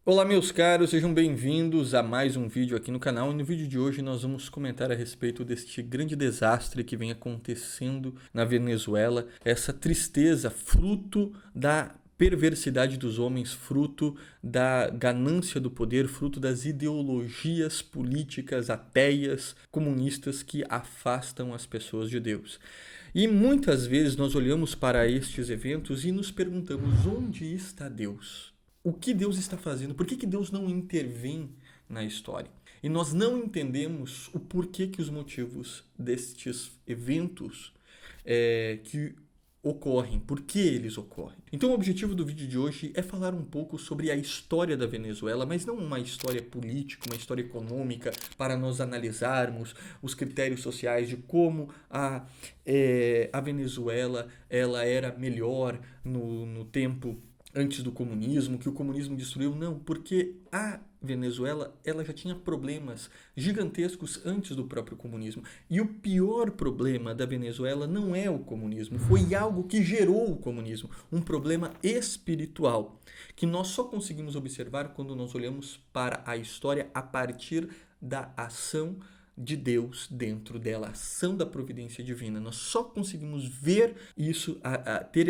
Olá meus caros, sejam bem-vindos a mais um vídeo aqui no canal e no vídeo de hoje nós vamos comentar a respeito deste grande desastre que vem acontecendo na Venezuela, essa tristeza fruto da perversidade dos homens, fruto da ganância do poder, fruto das ideologias políticas ateias, comunistas que afastam as pessoas de Deus. E muitas vezes nós olhamos para estes eventos e nos perguntamos: onde está Deus? O que Deus está fazendo? Por que Deus não intervém na história? E nós não entendemos o porquê que os motivos destes eventos que ocorrem, por que eles ocorrem. Então o objetivo do vídeo de hoje é falar um pouco sobre a história da Venezuela, mas não uma história política, uma história econômica, para nós analisarmos os critérios sociais de como a Venezuela ela era melhor no tempo antes do comunismo, que o comunismo destruiu. Não, porque a Venezuela ela já tinha problemas gigantescos antes do próprio comunismo. E o pior problema da Venezuela não é o comunismo, foi algo que gerou o comunismo, um problema espiritual, que nós só conseguimos observar quando nós olhamos para a história a partir da ação de Deus dentro dela, a ação da providência divina. Nós só conseguimos ver isso, ter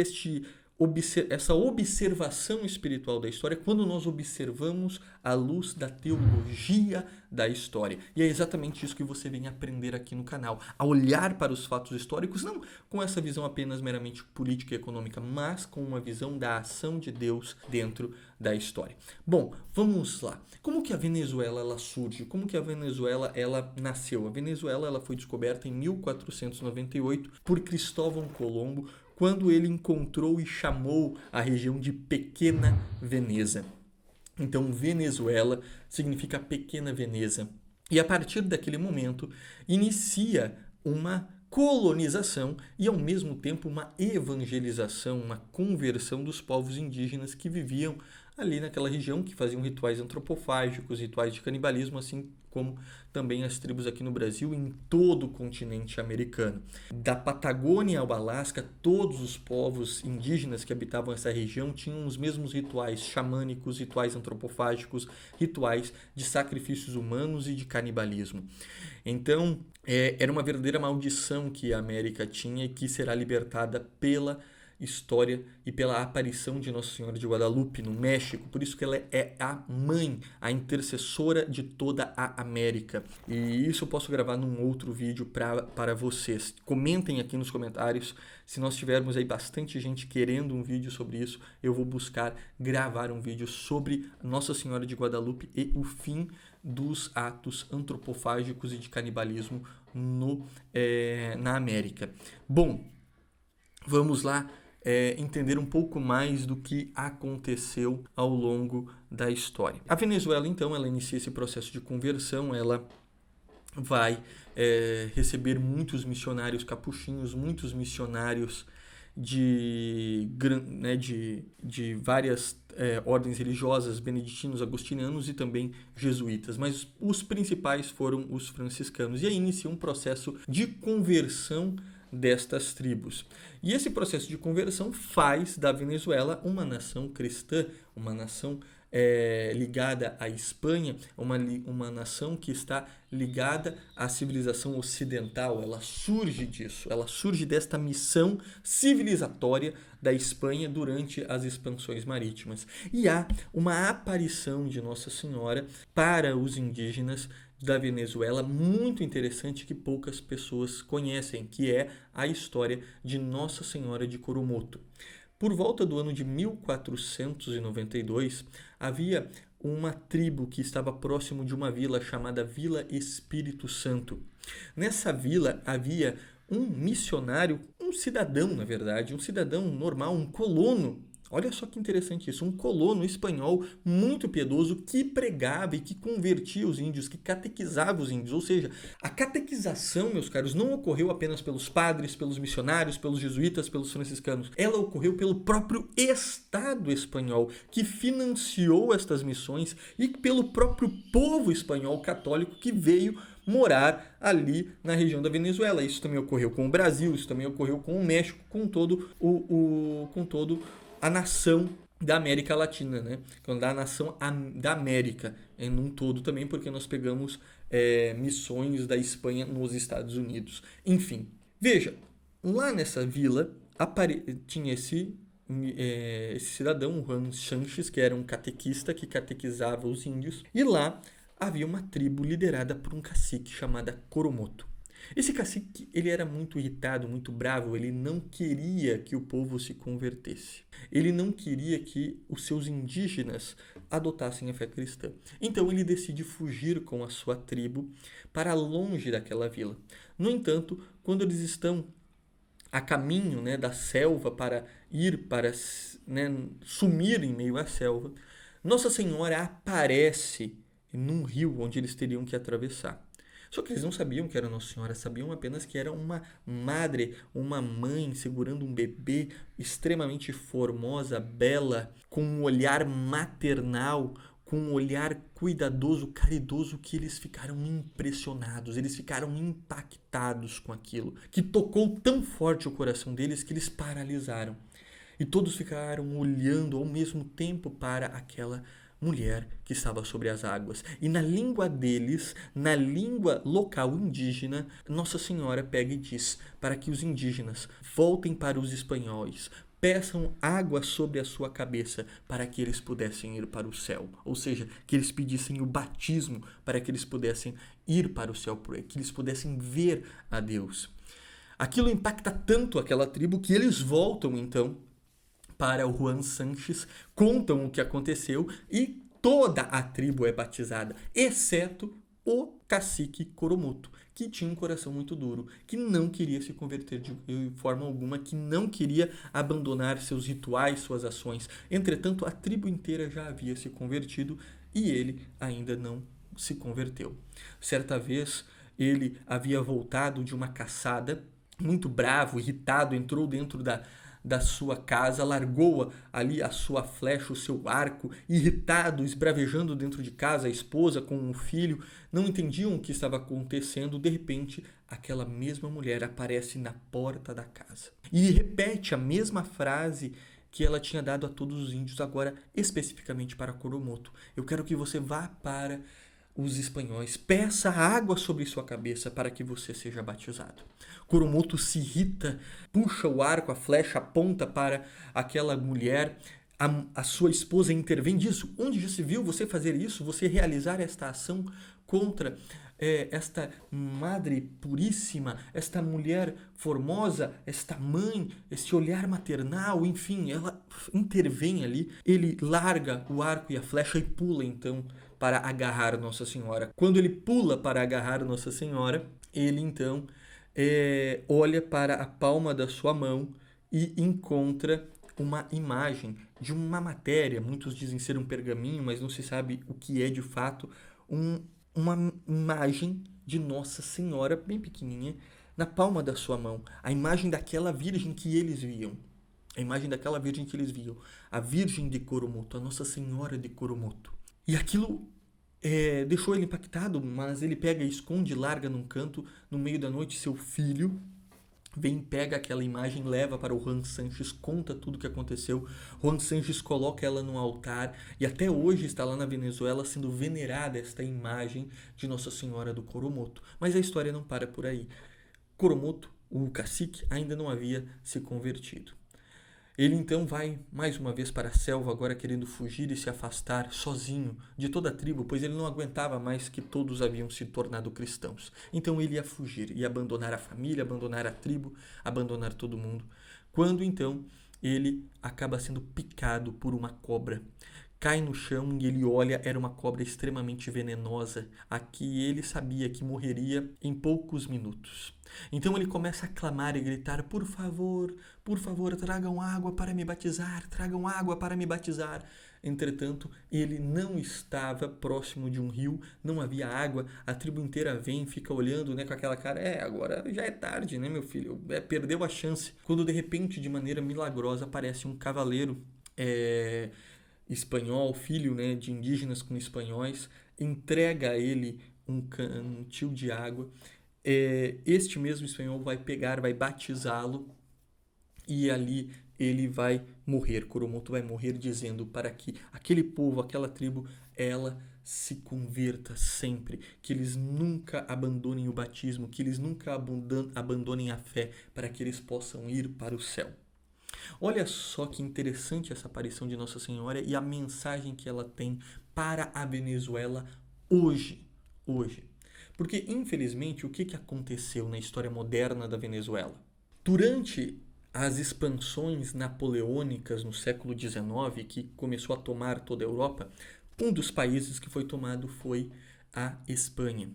essa observação espiritual da história quando nós observamos à luz da teologia da história. E é exatamente isso que você vem aprender aqui no canal, a olhar para os fatos históricos, não com essa visão apenas meramente política e econômica, mas com uma visão da ação de Deus dentro da história. Bom, vamos lá. Como que a Venezuela ela surge? Como que a Venezuela ela nasceu? A Venezuela ela foi descoberta em 1498 por Cristóvão Colombo, quando ele encontrou e chamou a região de Pequena Veneza. Então, Venezuela significa Pequena Veneza. E a partir daquele momento, inicia uma colonização e, ao mesmo tempo, uma evangelização, uma conversão dos povos indígenas que viviam ali naquela região, que faziam rituais antropofágicos, rituais de canibalismo, assim como também as tribos aqui no Brasil e em todo o continente americano. Da Patagônia ao Alasca, todos os povos indígenas que habitavam essa região tinham os mesmos rituais xamânicos, rituais antropofágicos, rituais de sacrifícios humanos e de canibalismo. Então, era uma verdadeira maldição que a América tinha e que será libertada pela história e pela aparição de Nossa Senhora de Guadalupe no México. Por isso que ela é a mãe, a intercessora de toda a América. E isso eu posso gravar num outro vídeo para vocês. Comentem aqui nos comentários. Se nós tivermos aí bastante gente querendo um vídeo sobre isso, eu vou buscar gravar um vídeo sobre Nossa Senhora de Guadalupe e o fim dos atos antropofágicos e de canibalismo na América. Bom, vamos lá entender um pouco mais do que aconteceu ao longo da história. A Venezuela, então, ela inicia esse processo de conversão, ela vai receber muitos missionários capuchinhos, muitos missionários de várias ordens religiosas, beneditinos, agostinianos e também jesuítas, mas os principais foram os franciscanos. E aí inicia um processo de conversão destas tribos. E esse processo de conversão faz da Venezuela uma nação cristã, uma nação ligada à Espanha, uma nação que está ligada à civilização ocidental. Ela surge disso, ela surge desta missão civilizatória da Espanha durante as expansões marítimas. E há uma aparição de Nossa Senhora para os indígenas da Venezuela muito interessante que poucas pessoas conhecem, que é a história de Nossa Senhora de Coromoto. Por volta do ano de 1492, havia uma tribo que estava próximo de uma vila chamada Vila Espírito Santo. Nessa vila havia um missionário, um cidadão, na verdade, um cidadão normal, um colono. Olha só que interessante isso, um colono espanhol muito piedoso que pregava e que convertia os índios, que catequizava os índios. Ou seja, a catequização, meus caros, não ocorreu apenas pelos padres, pelos missionários, pelos jesuítas, pelos franciscanos. Ela ocorreu pelo próprio Estado espanhol, que financiou estas missões, e pelo próprio povo espanhol católico que veio morar ali na região da Venezuela. Isso também ocorreu com o Brasil, isso também ocorreu com o México, com todo a nação da América Latina, né? Então, da nação da América, num todo também, porque nós pegamos missões da Espanha nos Estados Unidos. Enfim, veja, lá nessa vila tinha esse cidadão, Juan Sanches, que era um catequista que catequizava os índios, e lá havia uma tribo liderada por um cacique chamado Coromoto. Esse cacique, ele era muito irritado, muito bravo, ele não queria que o povo se convertesse. Ele não queria que os seus indígenas adotassem a fé cristã. Então ele decide fugir com a sua tribo para longe daquela vila. No entanto, quando eles estão a caminho, né, da selva para ir para, né, sumir em meio à selva, Nossa Senhora aparece num rio onde eles teriam que atravessar. Só que eles não sabiam que era Nossa Senhora, sabiam apenas que era uma madre, uma mãe segurando um bebê extremamente formosa, bela, com um olhar maternal, com um olhar cuidadoso, caridoso, que eles ficaram impressionados, eles ficaram impactados com aquilo, que tocou tão forte o coração deles que eles paralisaram. E todos ficaram olhando ao mesmo tempo para aquela mulher que estava sobre as águas. E na língua deles, na língua local indígena, Nossa Senhora pega e diz para que os indígenas voltem para os espanhóis, peçam água sobre a sua cabeça para que eles pudessem ir para o céu. Ou seja, que eles pedissem o batismo para que eles pudessem ir para o céu, que eles pudessem ver a Deus. Aquilo impacta tanto aquela tribo que eles voltam então para o Juan Sanches, contam o que aconteceu e toda a tribo é batizada, exceto o cacique Coromoto, que tinha um coração muito duro, que não queria se converter de forma alguma, que não queria abandonar seus rituais, suas ações. Entretanto, a tribo inteira já havia se convertido e ele ainda não se converteu. Certa vez, ele havia voltado de uma caçada, muito bravo, irritado, entrou dentro da sua casa, largou ali a sua flecha, o seu arco, irritado, esbravejando dentro de casa, a esposa com o filho, não entendiam o que estava acontecendo. De repente, aquela mesma mulher aparece na porta da casa e repete a mesma frase que ela tinha dado a todos os índios, agora especificamente para Coromoto. Eu quero que você vá para os espanhóis, peça água sobre sua cabeça para que você seja batizado. Coromoto se irrita, puxa o arco, a flecha aponta para aquela mulher. A sua esposa intervém disso. Onde já se viu você fazer isso? Você realizar esta ação contra esta madre puríssima, esta mulher formosa, esta mãe, este olhar maternal, enfim, ela intervém ali. Ele larga o arco e a flecha e pula então para agarrar Nossa Senhora. Quando ele pula para agarrar Nossa Senhora, ele então olha para a palma da sua mão e encontra uma imagem de uma matéria, muitos dizem ser um pergaminho, mas não se sabe o que é de fato, uma imagem de Nossa Senhora bem pequenininha na palma da sua mão, a imagem daquela virgem que eles viam. A imagem daquela virgem que eles viam, a Virgem de Coromoto, a Nossa Senhora de Coromoto. E aquilo deixou ele impactado, mas ele pega e esconde, larga num canto, no meio da noite, seu filho vem, pega aquela imagem, leva para o Juan Sanches, conta tudo o que aconteceu. Juan Sanches coloca ela no altar e até hoje está lá na Venezuela sendo venerada esta imagem de Nossa Senhora do Coromoto. Mas a história não para por aí. Coromoto, o cacique, ainda não havia se convertido. Ele então vai mais uma vez para a selva, agora querendo fugir e se afastar sozinho de toda a tribo, pois ele não aguentava mais que todos haviam se tornado cristãos. Então ele ia fugir, ia abandonar a família, abandonar a tribo, abandonar todo mundo. Quando então ele acaba sendo picado por uma cobra. Cai no chão e ele olha, era uma cobra extremamente venenosa, a que ele sabia que morreria em poucos minutos. Então ele começa a clamar e gritar: por favor, tragam água para me batizar, tragam água para me batizar. Entretanto, ele não estava próximo de um rio, não havia água, a tribo inteira vem, fica olhando, né, com aquela cara: agora já é tarde, né, meu filho, perdeu a chance. Quando de repente, de maneira milagrosa, aparece um cavaleiro espanhol, filho, né, de indígenas com espanhóis, entrega a ele um cantil de água. Este mesmo espanhol vai pegar, vai batizá-lo e ali ele vai morrer. Coromoto vai morrer dizendo para que aquele povo, aquela tribo, ela se converta sempre, que eles nunca abandonem o batismo, que eles nunca abandonem a fé, para que eles possam ir para o céu. Olha só que interessante essa aparição de Nossa Senhora e a mensagem que ela tem para a Venezuela hoje. Hoje. Porque, infelizmente, o que aconteceu na história moderna da Venezuela? Durante as expansões napoleônicas no século XIX, que começou a tomar toda a Europa, um dos países que foi tomado foi a Espanha.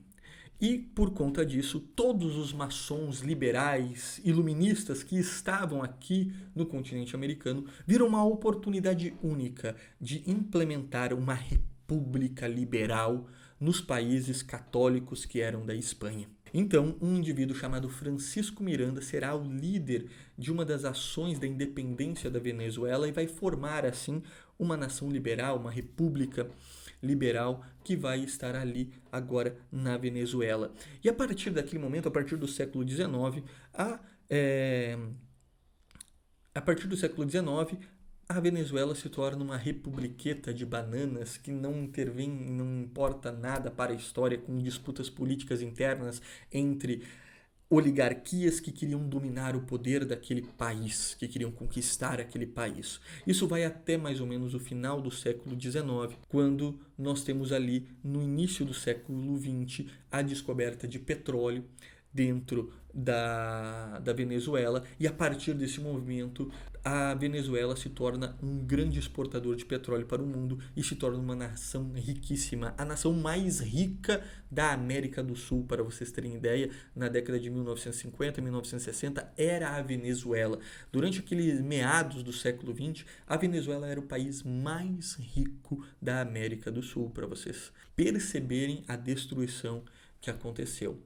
E, por conta disso, todos os maçons liberais, iluministas que estavam aqui no continente americano viram uma oportunidade única de implementar uma república liberal nos países católicos que eram da Espanha. Então, um indivíduo chamado Francisco Miranda será o líder de uma das ações da independência da Venezuela e vai formar, assim, uma nação liberal, uma república liberal que vai estar ali agora na Venezuela. E a partir daquele momento, a partir do século XIX, a Venezuela se torna uma republiqueta de bananas que não intervém, não importa nada para a história, com disputas políticas internas entre oligarquias que queriam dominar o poder daquele país, que queriam conquistar aquele país. Isso vai até mais ou menos o final do século XIX, quando nós temos ali, no início do século XX, a descoberta de petróleo dentro da Venezuela, e a partir desse movimento a Venezuela se torna um grande exportador de petróleo para o mundo e se torna uma nação riquíssima, a nação mais rica da América do Sul. Para vocês terem ideia, na década de 1950 e 1960 era a Venezuela. Durante aqueles meados do século XX, a Venezuela era o país mais rico da América do Sul, para vocês perceberem a destruição que aconteceu.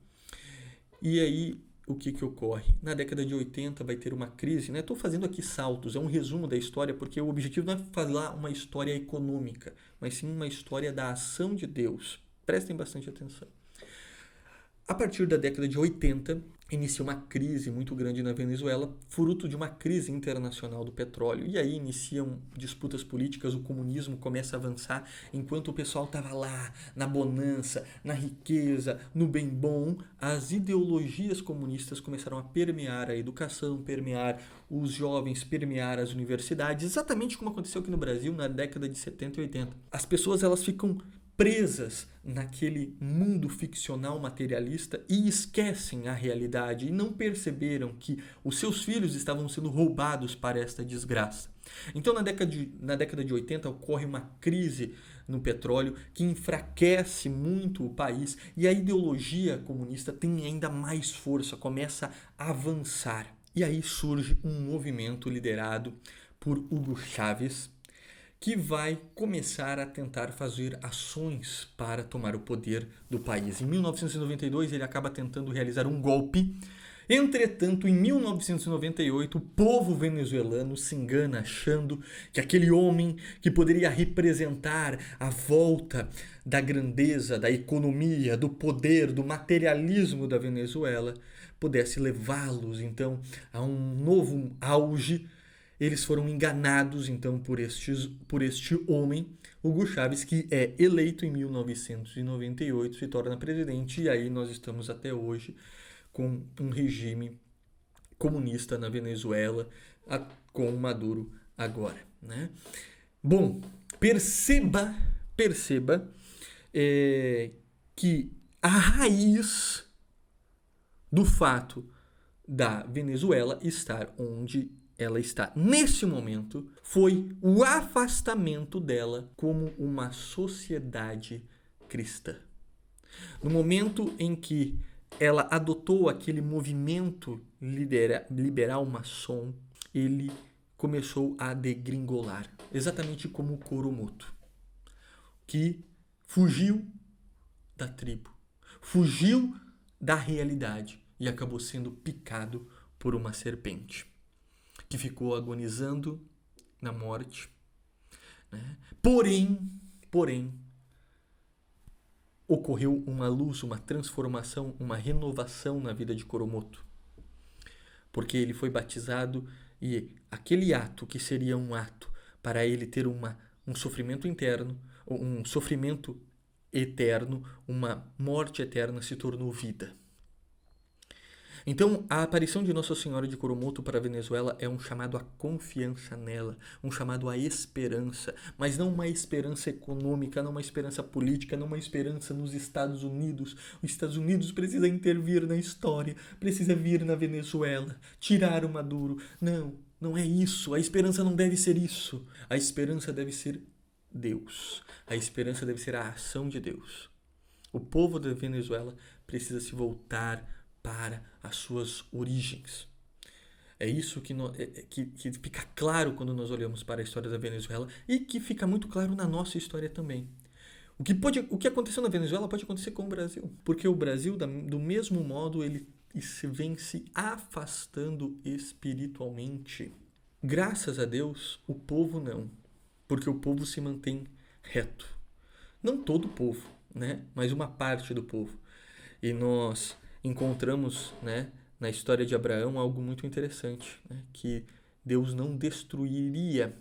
E aí, o que ocorre? Na década de 80 vai ter uma crise, né? Estou fazendo aqui saltos, é um resumo da história, porque o objetivo não é falar uma história econômica, mas sim uma história da ação de Deus. Prestem bastante atenção. A partir da década de 80, inicia uma crise muito grande na Venezuela, fruto de uma crise internacional do petróleo. E aí iniciam disputas políticas, o comunismo começa a avançar, enquanto o pessoal estava lá, na bonança, na riqueza, no bem bom, as ideologias comunistas começaram a permear a educação, permear os jovens, permear as universidades, exatamente como aconteceu aqui no Brasil na década de 70 e 80. As pessoas elas ficam presas naquele mundo ficcional materialista e esquecem a realidade e não perceberam que os seus filhos estavam sendo roubados para esta desgraça. Então, na década de 80, ocorre uma crise no petróleo que enfraquece muito o país e a ideologia comunista tem ainda mais força, começa a avançar. E aí surge um movimento liderado por Hugo Chávez, que vai começar a tentar fazer ações para tomar o poder do país. Em 1992, ele acaba tentando realizar um golpe. Entretanto, em 1998, o povo venezuelano se engana achando que aquele homem que poderia representar a volta da grandeza, da economia, do poder, do materialismo da Venezuela, pudesse levá-los, então, a um novo auge. Eles foram enganados, então, por este homem, Hugo Chávez, que é eleito em 1998, se torna presidente, e aí nós estamos até hoje com um regime comunista na Venezuela, com Maduro agora, né? Bom, perceba que a raiz do fato da Venezuela estar onde ela está nesse momento foi o afastamento dela como uma sociedade cristã. No momento em que ela adotou aquele movimento liberal maçom, ele começou a degringolar, exatamente como o Coromoto, que fugiu da tribo, fugiu da realidade e acabou sendo picado por uma serpente, que ficou agonizando na morte, né? Porém, ocorreu uma luz, uma transformação, uma renovação na vida de Coromoto, porque ele foi batizado E aquele ato que seria um ato para ele ter um sofrimento interno, um sofrimento eterno, uma morte eterna, se tornou vida. Então, a aparição de Nossa Senhora de Coromoto para a Venezuela é um chamado à confiança nela, um chamado à esperança, mas não uma esperança econômica, não uma esperança política, não uma esperança nos Estados Unidos. Os Estados Unidos precisa intervir na história, precisa vir na Venezuela, tirar o Maduro. Não, não é isso. A esperança não deve ser isso. A esperança deve ser Deus. A esperança deve ser a ação de Deus. O povo da Venezuela precisa se voltar para as suas origens. É isso que fica claro quando nós olhamos para a história da Venezuela e que fica muito claro na nossa história também. O que aconteceu na Venezuela pode acontecer com o Brasil, porque o Brasil, do mesmo modo, ele vem se afastando espiritualmente. Graças a Deus, o povo não, porque o povo se mantém reto. Não todo o povo, né? Mas uma parte do povo. E nós encontramos, né, na história de Abraão algo muito interessante, né, que Deus não destruiria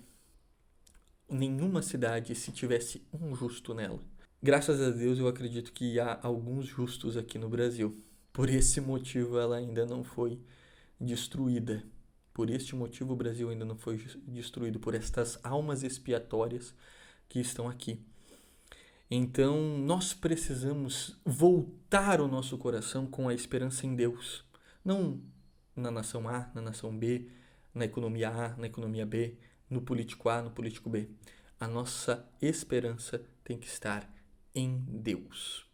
nenhuma cidade se tivesse um justo nela. Graças a Deus eu acredito que há alguns justos aqui no Brasil. Por esse motivo ela ainda não foi destruída. Por este motivo o Brasil ainda não foi destruído, por estas almas expiatórias que estão aqui. Então, nós precisamos voltar o nosso coração com a esperança em Deus. Não na nação A, na nação B, na economia A, na economia B, no político A, no político B. A nossa esperança tem que estar em Deus.